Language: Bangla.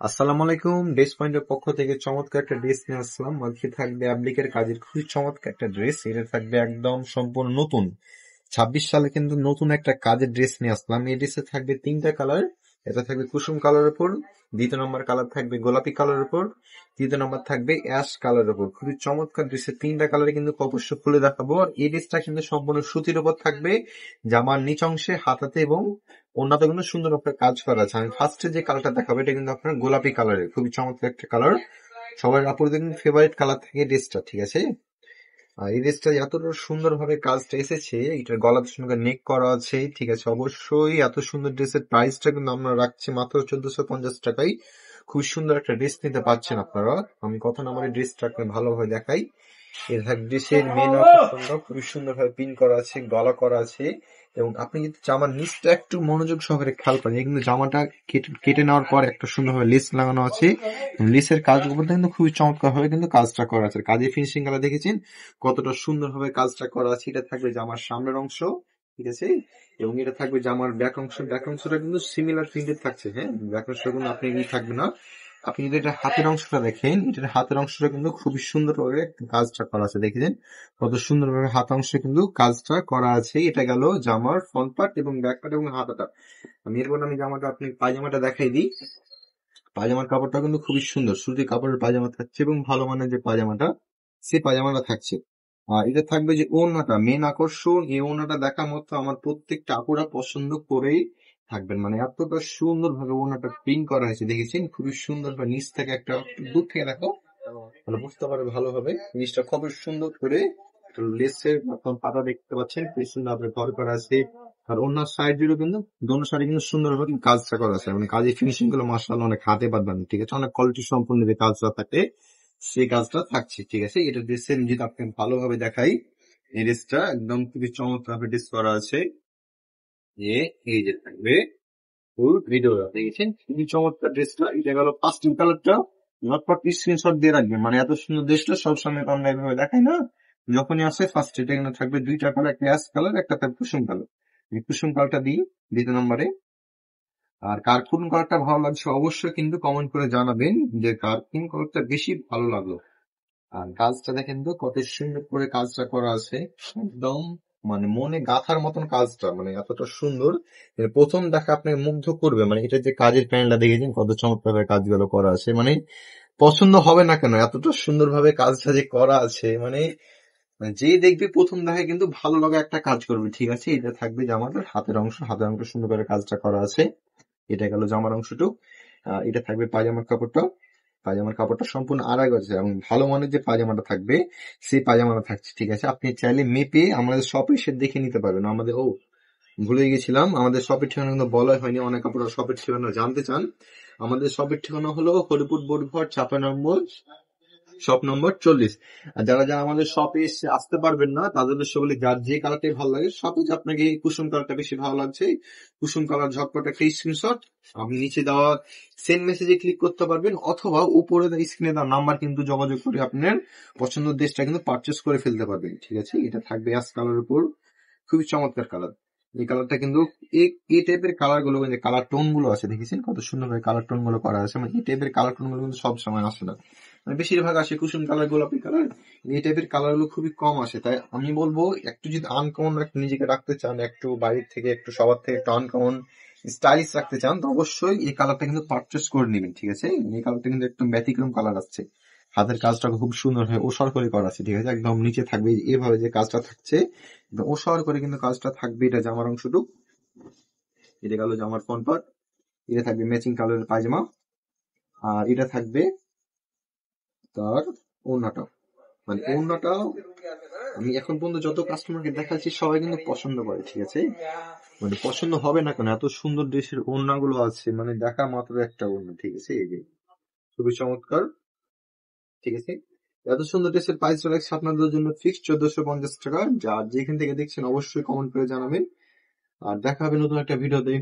আসসালামু আলাইকুম। ড্রেস পয়েন্টের পক্ষ থেকে চমৎকার একটা ড্রেস নিয়ে আসলাম। আজকে থাকবে অ্যাপ্লিকের কাজের খুবই চমৎকার একটা ড্রেস। এটা থাকবে একদম সম্পূর্ণ নতুন। 26 সালে কিন্তু নতুন একটা কাজের ড্রেস নিয়ে আসলাম। এই ড্রেসে থাকবে তিনটা কালার। এটা থাকবে কুসুম কালার উপর, দ্বিতীয় নম্বর কালার থাকবে গোলাপি কালার উপর, তৃতীয় নম্বর থাকবে অ্যাশ কালার উপর। খুবই চমৎকার ড্রেসের তিনটা কালারে কিন্তু অবশ্য খুলে দেখাবো। আর এই ড্রেসটা কিন্তু সম্পূর্ণ সুতির উপর থাকবে। জামার নিচ অংশে হাতাতে এবং ওড়নাতে কিন্তু সুন্দর একটা কাজ করা আছে। আমি ফার্স্টে যে কালারটা দেখাবো এটা কিন্তু আপনার গোলাপি কালারের, খুবই চমৎকার একটা কালার। সবার আপুদের কিন্তু ফেভারিট কালার থাকে ড্রেসটা, ঠিক আছে। আর এই ড্রেসটা এতটা সুন্দর ভাবে কাজটা এসেছে, এটার গলার সঙ্গে নেক করা আছে, ঠিক আছে। অবশ্যই এত সুন্দর ড্রেসের প্রাইসটা কিন্তু আমরা রাখছি মাত্র 1450 টাকায়। খুব সুন্দর একটা ড্রেস নিতে পারছেন আপনারা। আমি কথা না বলে ড্রেসটা আপনাকে ভালোভাবে দেখাই। এর ড্রেসের মেন অংশ খুবই সুন্দর ভাবে পিন করা আছে, গলা করা আছে। এবং আপনি যদি জামার নিচটা একটু মনোযোগ সহকারে খেয়াল করেন, কিন্তু জামাটা কেটে নেওয়ার পর একটা সুন্দরভাবে লেস লাগানো আছে। লেসের কাজের উপর কিন্তু খুবই চমৎকার ভাবে কিন্তু কাজটা করা আছে। কাজের ফিনিশিং গুলো দেখেছেন কতটা সুন্দর ভাবে কাজটা করা আছে। এটা থাকবে জামার সামনের অংশ, ঠিক আছে। এবং এটা থাকবে জামার ব্যাক অংশ। ব্যাক অংশটা কিন্তু সিমিলার প্রিন্টেড থাকছে, হ্যাঁ। ব্যাক অংশটা কিন্তু আপনি থাকবে না। আপনি যদি এটা হাতের অংশটা দেখেন, এটার হাতের অংশটা কিন্তু খুবই সুন্দরভাবে কাজটা করা আছে, দেখেছেন কত সুন্দরভাবে হাত অংশে কিন্তু কাজটা করা আছে। এটা গেল জামার ফ্রন্ট পার্ট এবং ব্যাক পার্ট এবং হাতাটা। এরপর আমি জামাটা আপনি পায়জামাটা দেখাই দিই। পায়জামার কাপড়টা কিন্তু খুবই সুন্দর, সুতি কাপড়ের পায়জামা থাকছে এবং ভালো মানের যে পায়জামাটা, সেই পায়জামাটা থাকছে। আর এটা থাকবে যে ওড়নাটা, মেন আকর্ষণ। এই ওড়নাটা দেখার মতো আমার প্রত্যেকটা আপুরা পছন্দ করেই থাকবেন। মানে এতটা সুন্দর ভাবে ওড়নাটা প্রিন্ট করা হয়েছে, দেখেছেন খুবই সুন্দর ভাবে। নিচ থেকে একটা দূর থেকে দেখো তাহলে বুঝতে পারবে ভালোভাবে। জিনিসটা খুবই সুন্দর করে লেসের মতন পাতা দেখতে পাচ্ছেন, খুবই সুন্দর ভাবে ঘর করা আছে। আর অন্য সাইড গুলো কিন্তু দোনো সাইডে কিন্তু সুন্দরভাবে কাজটা করা আছে। মানে কাজের ফিনিশিং গুলো মাশাআল্লাহ অনেক হাতে বাঁধানো, ঠিক আছে। অনেক কোয়ালিটি সম্পন্ন যে কাজটা থাকে সেই কাজটা থাকছে, ঠিক আছে। এটা ড্রেসের যদি আপনি ভালোভাবে দেখাই, এই ড্রেসটা একদম খুবই চমৎকার ভাবে ড্রেস করা আছে। এই যে থাকবে ফুল ভিডিও, দেখেছেন খুবই চমৎকার ড্রেসটা। এটা গেল পাস্টেল কালারটা। ঝটপট স্ক্রিনশট দিয়ে রাখবেন, মানে এত সুন্দর ড্রেসটা সবসময় তো আমরা এভাবে দেখাই না। যখনই আসে ফার্স্ট এটা কিন্তু থাকবে দুইটা কালার, একটা অ্যাশ কালার, একটা থাকবে কুসুম কালার। এই কুসুম কালারটা দিই দ্বিতীয় নম্বরে। আর কার কোন কালারটা ভালো লাগছে অবশ্যই কিন্তু কমেন্ট করে জানাবেন যে কার কোন কালারটা বেশি ভালো লাগলো। আর কাজটা দেখেন তো কত সুন্দর করে কাজটা করা আছে, একদম মানে মনে গাঁথার মতন কাজটা, মানে এতটা সুন্দর। প্রথম দেখা আপনাকে মুগ্ধ করবে। মানে এটা যে কাজের প্যানেলটা দেখেছেন কত চমৎকার ভাবে কাজগুলো করা আছে, মানে পছন্দ হবে না কেন, এতটা সুন্দর ভাবে কাজটা যে করা আছে। মানে যে দেখবে প্রথম দেখায় কিন্তু ভালো লাগা একটা কাজ করবে, ঠিক আছে। এটা থাকবে জামাটার হাতের অংশ, হাতের অংশ সুন্দর করে কাজটা করা আছে। এটা গেল জামার অংশটুক। এটা থাকবে পায়জামার কাপড়টা। পায়জামার কাপড়টা সম্পূর্ণ আড়াই গজ এবং ভালো মানের যে পায়জামাটা থাকবে সেই পায়জামাটা থাকছে, ঠিক আছে। আপনি চাইলে মেপে আমাদের শপে এসে দেখে নিতে পারবেন। আমাদের ভুলে গেছিলাম, আমাদের শপের ঠিকানা কিন্তু বলা হয়নি। অনেক আপনারা শপের ঠিকানা জানতে চান। আমাদের শপের ঠিকানা হলো হরিপুর বোরঘর 56 নম্বর, শপ নম্বর 40। আর যারা যারা আমাদের শপে এসে আসতে পারবেন না তাদের উদ্দেশ্যে বলি, যার যে কালারটাই ভালো লাগে, শপে আপনাকে কুসুম কালারটা বেশি ভালো লাগছে, কুসুম কালার ঝটপট একটা স্ক্রিনশট আপনি নিচে দেওয়া সেন্ড মেসেজে ক্লিক করতে পারবেন, অথবা উপরে স্ক্রিনে দেওয়া নাম্বার কিন্তু যোগাযোগ করে আপনার পছন্দের ড্রেসটা কিন্তু পারচেস করে ফেলতে পারবেন, ঠিক আছে। এটা থাকবে অ্যাশ কালার উপর, খুবই চমৎকার কালার। এই কালারটা কিন্তু এই টাইপের কালার গুলো, যে কালার টোন গুলো আছে দেখেছেন কত সুন্দর ভাবে কালার টোন গুলো করা আছে। মানে এই টাইপের কালার টোন গুলো কিন্তু সব সময় আসে না, মানে বেশিরভাগ আসে কুসুম কালার, গোলাপি কালার। এই টাইপের কালার গুলো খুবই কম আসে। তাই আমি বলবো একটু যদি আনকমন একটু নিজেকে রাখতে চান, একটু বাইরের থেকে একটু সবার থেকে একটু আনকমন স্টাইলিশ রাখতে চান, তো অবশ্যই এই কালারটা কিন্তু পারচেস করে নেবেন, ঠিক আছে। এই কালারটা কিন্তু একদম ব্যতিক্রম কালার আসছে। হাতের কাজটা খুব সুন্দর হয় ওসর করে করা আছে, ঠিক আছে। একদম নিচে থাকবে এভাবে যে কাজটা থাকছে, ওসর করে কিন্তু কাজটা থাকবে। এটা জামার অংশটুক, এটা গেল জামার ফ্রন্ট পার্ট। এটা থাকবে ম্যাচিং কালারের পায়জামা। আর এটা থাকবে তার ওড়নাটা। মানে ওড়নাটা আমি এখন পর্যন্ত যত কাস্টমারকে দেখাচ্ছি সবাই কিন্তু পছন্দ করে, ঠিক আছে। মানে পছন্দ হবে না কেন, এত সুন্দর ড্রেসের ওড়না গুলো আছে, মানে দেখা মাত্র একটা ওড়না, ঠিক আছে। এই যে খুবই চমৎকার, ঠিক আছে। এত সুন্দর ড্রেসের প্রাইস রাখছে আপনাদের জন্য ফিক্সড 1450 টাকা। যার যেখান থেকে দেখছেন অবশ্যই কমেন্ট করে জানাবেন। আর দেখা হবে নতুন একটা ভিডিওতে।